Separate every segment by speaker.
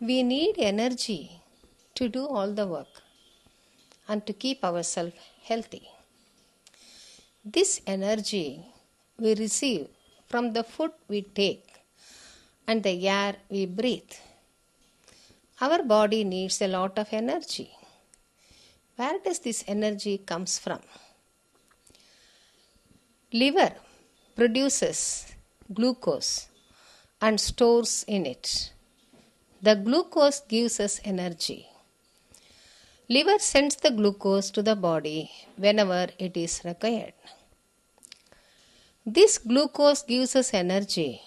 Speaker 1: We need energy to do all the work and to keep ourselves healthy. This energy we receive from the food we take and the air we breathe. Our body needs a lot of energy. Where does this energy comes from? Liver produces glucose and stores in it. The glucose gives us energy. Liver sends the glucose to the body whenever it is required. This glucose gives us energy.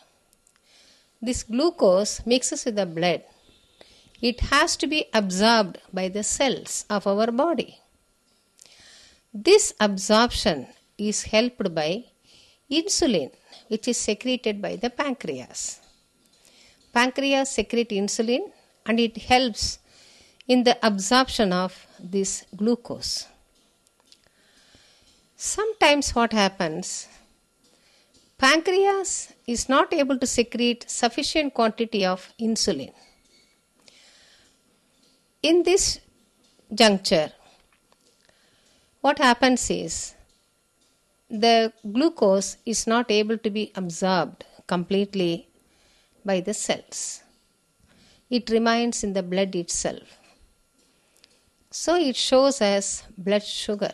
Speaker 1: This glucose mixes with the blood. It has to be absorbed by the cells of our body. This absorption is helped by insulin, which is secreted by the pancreas. Pancreas secretes insulin and it helps in the absorption of this glucose. Sometimes what happens, pancreas is not able to secrete sufficient quantity of insulin. In this juncture, what happens is the glucose is not able to be absorbed completely by the cells. It remains in the blood itself. So it shows as blood sugar.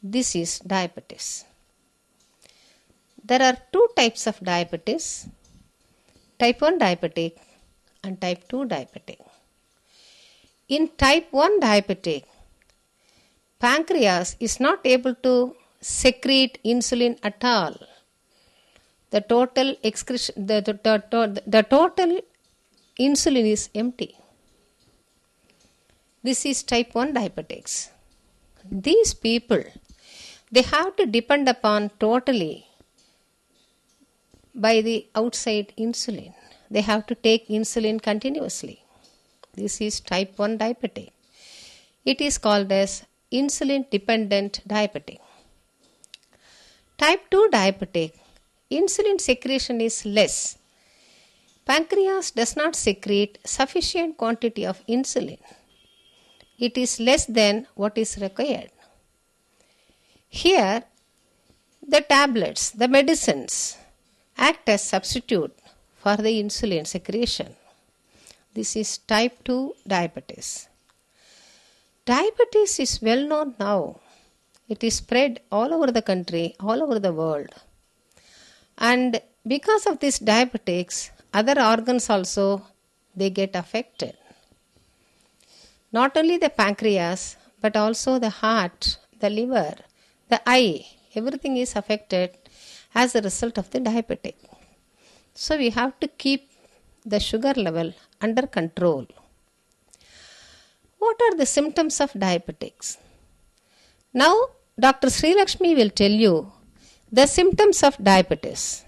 Speaker 1: This is diabetes. There are two types of diabetes, type 1 diabetic and type 2 diabetic. In type 1 diabetic, pancreas is not able to secrete insulin at all. The total excretion, the total insulin is empty. This is type 1 diabetics. These people, they have to depend upon totally by the outside insulin. They have to take insulin continuously. This is type 1 diabetic. It is called as insulin dependent diabetic. Type 2 diabetic, insulin secretion is less. Pancreas does not secrete sufficient quantity of insulin. It is less than what is required. Here, the tablets, the medicines act as substitute for the insulin secretion. This is type 2 diabetes. Diabetes is well known now. It is spread all over the country, all over the world. And because of this diabetics, other organs also, they get affected. Not only the pancreas, but also the heart, the liver, the eye, everything is affected as a result of the diabetic. So we have to keep the sugar level under control. What are the symptoms of diabetics? Now, Dr. Sri Lakshmi will tell you the symptoms of diabetes.